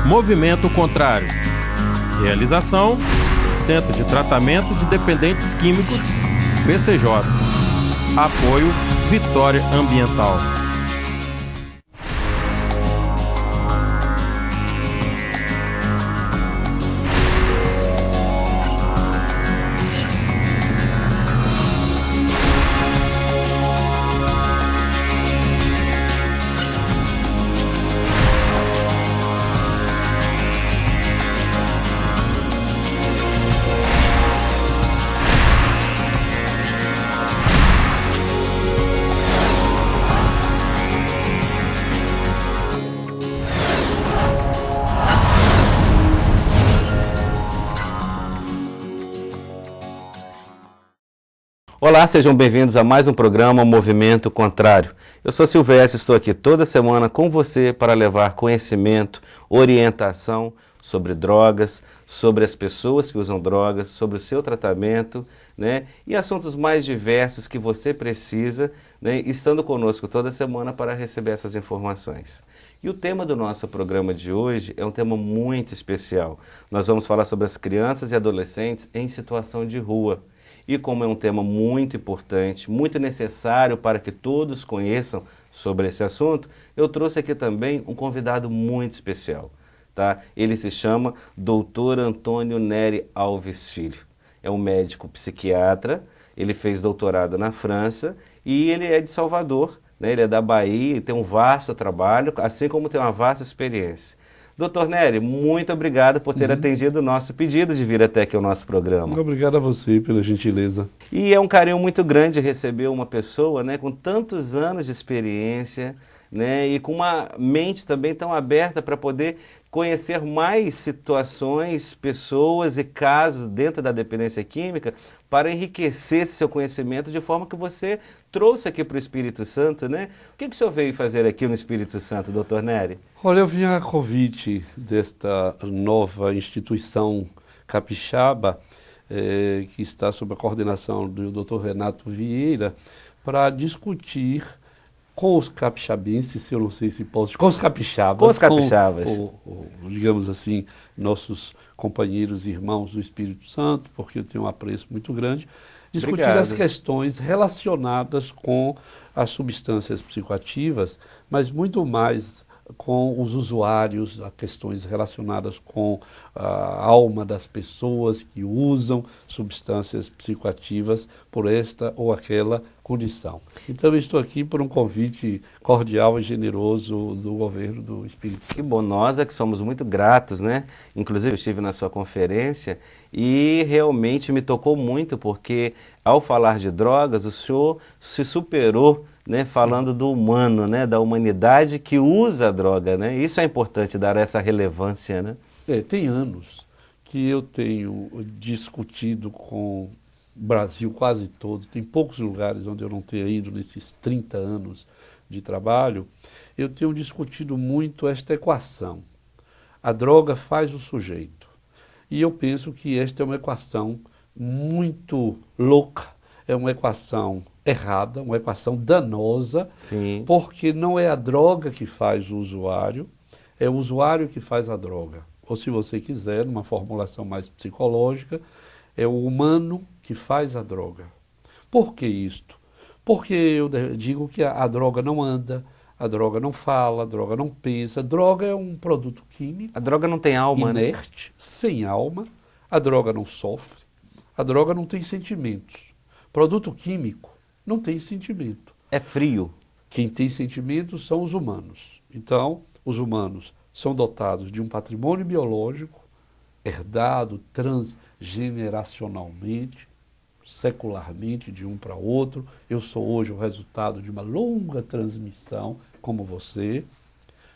Movimento Contrário. Realização: Centro de Tratamento de Dependentes Químicos, BCJ. Apoio: Vitória Ambiental. Olá, sejam bem-vindos a mais um programa Movimento Contrário. Eu sou Silvestre, estou aqui toda semana com você para levar conhecimento, orientação sobre drogas, sobre as pessoas que usam drogas, sobre o seu tratamento, né? E assuntos mais diversos que você precisa, né? Estando conosco toda semana para receber essas informações. E o tema do nosso programa de hoje é um tema muito especial. Nós vamos falar sobre as crianças e adolescentes em situação de rua. E como é um tema muito importante, muito necessário para que todos conheçam sobre esse assunto, eu trouxe aqui também um convidado muito especial. Tá? Ele se chama Dr. Antônio Nery Alves Filho. É um médico psiquiatra, ele fez doutorado na França e ele é de Salvador, né? Ele é da Bahia e tem um vasto trabalho, assim como tem uma vasta experiência. Doutor Nery, muito obrigado por ter atendido o nosso pedido de vir até aqui ao nosso programa. Muito obrigado a você pela gentileza. E é um carinho muito grande receber uma pessoa, né, com tantos anos de experiência, né, e com uma mente também tão aberta para poder conhecer mais situações, pessoas e casos dentro da dependência química para enriquecer esse seu conhecimento de forma que você trouxe aqui para o Espírito Santo, né? O que o senhor veio fazer aqui no Espírito Santo, doutor Nery? Olha, eu vim a convite desta nova instituição capixaba, que está sob a coordenação do Dr. Renato Vieira, para discutir com os capixabenses, eu não sei se posso, com os capixabas. Com os capixabas. Digamos assim, nossos companheiros e irmãos do Espírito Santo, porque eu tenho um apreço muito grande, discutir as questões relacionadas com as substâncias psicoativas, mas muito mais com os usuários, as questões relacionadas com a alma das pessoas que usam substâncias psicoativas por esta ou aquela condição. Então eu estou aqui por um convite cordial e generoso do governo do Espírito Santo. Que bom, nós é que somos muito gratos, né? Inclusive eu estive na sua conferência e realmente me tocou muito porque ao falar de drogas o senhor se superou, né, falando do humano, né, da humanidade que usa a droga, né? Isso é importante, dar essa relevância, né? Tem anos que eu tenho discutido com o Brasil quase todo, tem poucos lugares onde eu não tenha ido nesses 30 anos de trabalho, eu tenho discutido muito esta equação. A droga faz o sujeito. E eu penso que esta é uma equação muito louca, é uma equação errada, uma equação danosa, Sim. Porque não é a droga que faz o usuário, é o usuário que faz a droga. Ou se você quiser, numa formulação mais psicológica, é o humano que faz a droga. Por que isto? Porque eu digo que a droga não anda, a droga não fala, a droga não pensa, a droga é um produto químico. A droga não tem alma, inerte, né? Sem alma, a droga não sofre, a droga não tem sentimentos. Produto químico não tem sentimento. É frio. Quem tem sentimento são os humanos. Então, os humanos são dotados de um patrimônio biológico herdado transgeneracionalmente, secularmente, de um para outro. Eu sou hoje o resultado de uma longa transmissão, como você.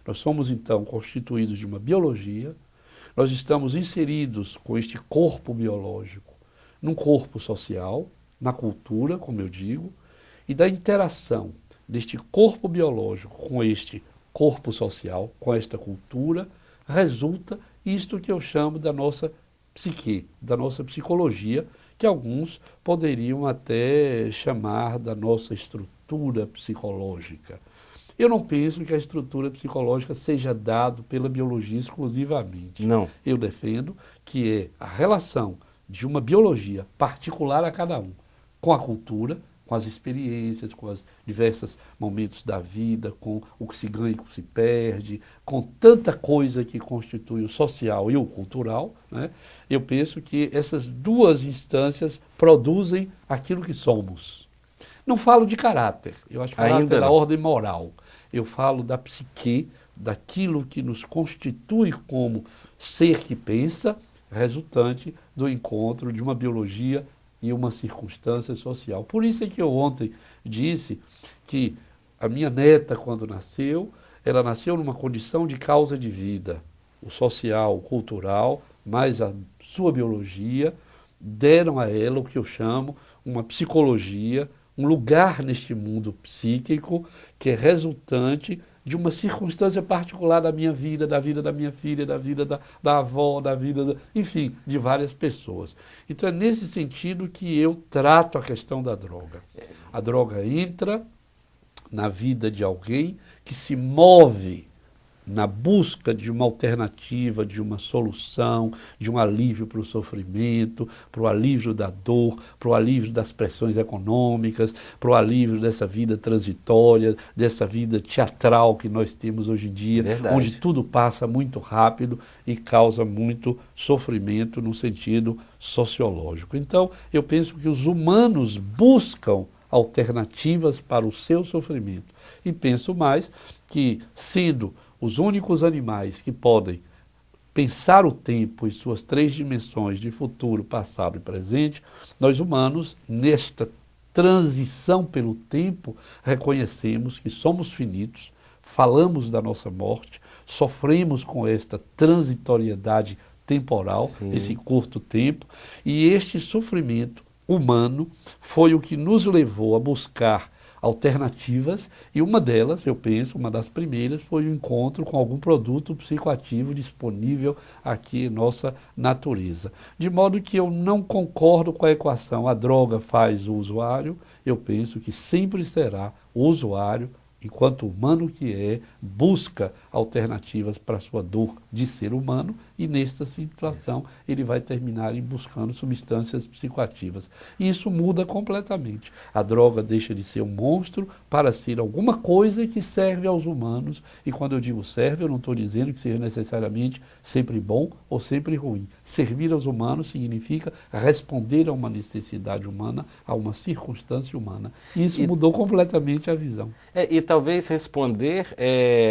Nós somos, então, constituídos de uma biologia. Nós estamos inseridos com este corpo biológico num corpo social, na cultura, como eu digo, e da interação deste corpo biológico com este corpo social, com esta cultura, resulta isto que eu chamo da nossa psique, da nossa psicologia, que alguns poderiam até chamar da nossa estrutura psicológica. Eu não penso que a estrutura psicológica seja dada pela biologia exclusivamente. Não. Eu defendo que é a relação de uma biologia particular a cada um, com a cultura, com as experiências, com os diversos momentos da vida, com o que se ganha e o que se perde, com tanta coisa que constitui o social e o cultural, né? Eu penso que essas duas instâncias produzem aquilo que somos. Não falo de caráter, eu acho que caráter é da ordem moral. Eu falo da psique, daquilo que nos constitui como ser que pensa, resultante do encontro de uma biologia e uma circunstância social. Por isso é que eu ontem disse que a minha neta, quando nasceu, ela nasceu numa condição de causa de vida. O social, o cultural, mais a sua biologia, deram a ela o que eu chamo uma psicologia, um lugar neste mundo psíquico que é resultante de uma circunstância particular da minha vida, da vida da minha filha, da vida da avó, da vida, enfim, de várias pessoas. Então é nesse sentido que eu trato a questão da droga. A droga entra na vida de alguém que se move na busca de uma alternativa, de uma solução, de um alívio para o sofrimento, para o alívio da dor, para o alívio das pressões econômicas, para o alívio dessa vida transitória, dessa vida teatral que nós temos hoje em dia, onde tudo passa muito rápido e causa muito sofrimento no sentido sociológico. Então, eu penso que os humanos buscam alternativas para o seu sofrimento. E penso mais que, sendo os únicos animais que podem pensar o tempo em suas três dimensões de futuro, passado e presente, nós humanos, nesta transição pelo tempo, reconhecemos que somos finitos, falamos da nossa morte, sofremos com esta transitoriedade temporal, esse curto tempo, e este sofrimento humano foi o que nos levou a buscar alternativas, e uma delas, eu penso, uma das primeiras, foi o encontro com algum produto psicoativo disponível aqui em nossa natureza. De modo que eu não concordo com a equação, a droga faz o usuário, eu penso que sempre será o usuário, enquanto humano que é, busca alternativas para a sua dor de ser humano, e nesta situação ele vai terminar buscando substâncias psicoativas. E isso muda completamente. A droga deixa de ser um monstro para ser alguma coisa que serve aos humanos, e quando eu digo serve, eu não estou dizendo que seja necessariamente sempre bom ou sempre ruim. Servir aos humanos significa responder a uma necessidade humana, a uma circunstância humana. E isso mudou completamente a visão. E talvez responder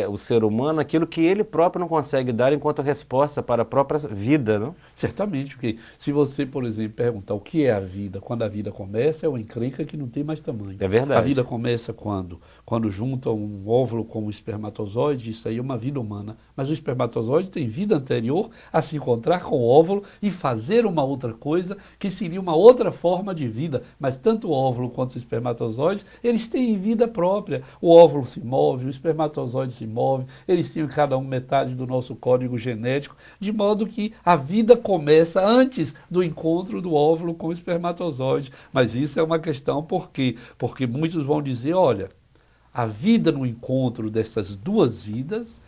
o ser humano aquilo que ele próprio não consegue dar enquanto resposta para a própria vida, não? Certamente, porque se você, por exemplo, perguntar o que é a vida, quando a vida começa, é uma encrenca que não tem mais tamanho. É verdade. A vida começa quando? Quando junta um óvulo com um espermatozoide, isso aí é uma vida humana. Mas o espermatozoide tem vida anterior a se encontrar com o óvulo e fazer uma outra coisa, que seria uma outra forma de vida. Mas tanto o óvulo quanto os espermatozoides, eles têm vida própria. O óvulo se move, o espermatozoide se move, eles têm cada um metade do nosso código genético, de modo que a vida começa antes do encontro do óvulo com o espermatozoide. Mas isso é uma questão por quê? Porque muitos vão dizer, olha, a vida no encontro dessas duas vidas,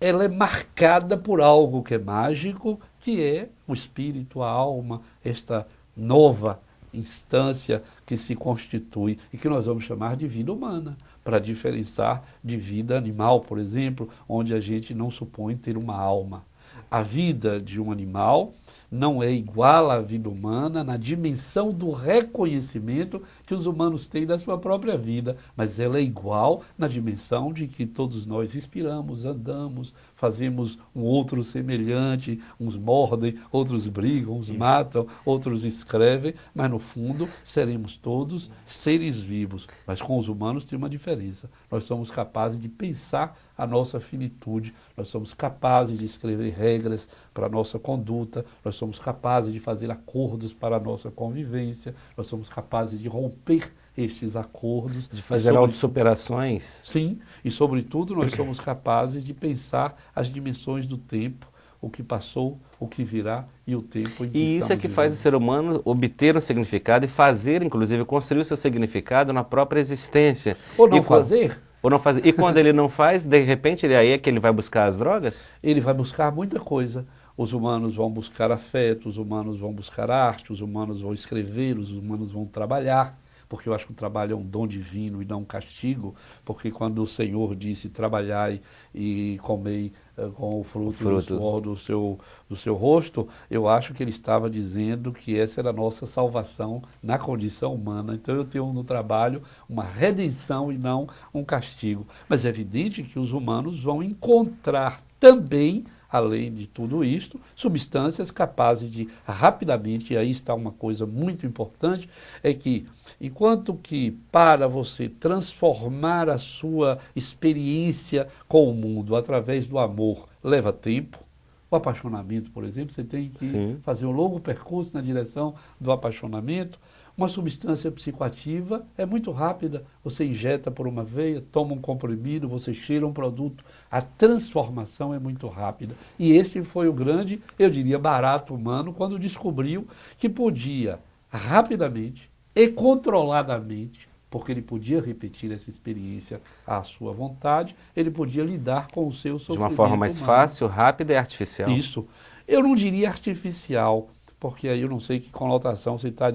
ela é marcada por algo que é mágico, que é o espírito, a alma, esta nova instância que se constitui e que nós vamos chamar de vida humana, para diferenciar de vida animal, por exemplo, onde a gente não supõe ter uma alma. A vida de um animal não é igual à vida humana na dimensão do reconhecimento que os humanos têm da sua própria vida, mas ela é igual na dimensão de que todos nós respiramos, andamos, fazemos um outro semelhante, uns mordem, outros brigam, uns matam, outros escrevem, mas no fundo seremos todos seres vivos. Mas com os humanos tem uma diferença. Nós somos capazes de pensar a nossa finitude, nós somos capazes de escrever regras para a nossa conduta, nós somos capazes de fazer acordos para a nossa convivência, nós somos capazes de romper estes acordos. De fazer autossuperações. Sim, e sobretudo nós somos capazes de pensar as dimensões do tempo, o que passou, o que virá e o tempo em que E isso é que faz o ser humano obter um significado e fazer, inclusive, construir o seu significado na própria existência. Ou não fazer. Ou não fazer. E quando ele não faz, de repente, aí é que ele vai buscar as drogas? Ele vai buscar muita coisa. Os humanos vão buscar afeto, os humanos vão buscar arte, os humanos vão escrever, os humanos vão trabalhar, porque eu acho que o trabalho é um dom divino e não um castigo, porque quando o Senhor disse trabalhai e comei com o fruto do suor do seu rosto, eu acho que ele estava dizendo que essa era a nossa salvação na condição humana. Então eu tenho no trabalho uma redenção e não um castigo. Mas é evidente que os humanos vão encontrar também, além de tudo isto, substâncias capazes de rapidamente, e aí está uma coisa muito importante, é que enquanto que para você transformar a sua experiência com o mundo através do amor leva tempo, o apaixonamento, por exemplo, você tem que fazer um longo percurso na direção do apaixonamento. Uma substância psicoativa é muito rápida, você injeta por uma veia, toma um comprimido, você cheira um produto, a transformação é muito rápida. E esse foi o grande, eu diria, barato humano, quando descobriu que podia rapidamente e controladamente, porque ele podia repetir essa experiência à sua vontade, ele podia lidar com o seu sofrimento de uma forma mais humano. fácil, rápida e artificial. Isso. Eu não diria artificial, porque aí eu não sei que conotação você está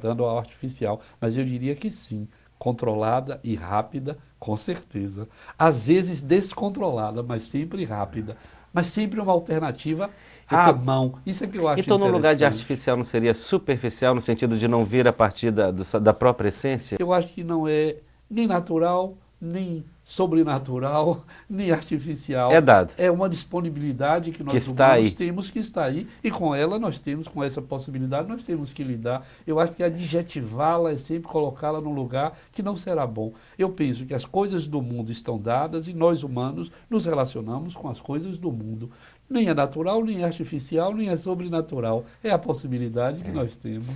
dando ao artificial, mas eu diria que sim, controlada e rápida, com certeza. Às vezes descontrolada, mas sempre rápida, mas sempre uma alternativa à mão. Isso é que eu acho Então, no lugar de interessante. artificial, não seria superficial, no sentido de não vir a partir da própria essência? Eu acho que não é nem natural, nem sobrenatural, nem artificial. É dado. É uma disponibilidade que nós está humanos aí. temos que estar aí, e com ela nós temos, com essa possibilidade, nós temos que lidar. Eu acho que adjetivá-la é sempre colocá-la num lugar que não será bom. Eu penso que as coisas do mundo estão dadas e nós humanos nos relacionamos com as coisas do mundo. Nem é natural, nem é artificial, nem é sobrenatural. É a possibilidade que nós temos.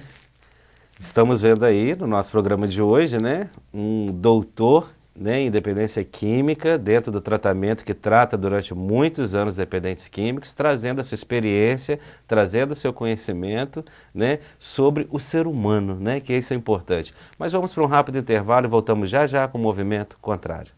Estamos vendo aí no nosso programa de hoje, né, um doutor, né, em dependência química, dentro do tratamento que trata durante muitos anos dependentes químicos, trazendo a sua experiência, trazendo o seu conhecimento, né, sobre o ser humano, né, que isso é importante. Mas vamos para um rápido intervalo e voltamos já já com o Movimento Contrário.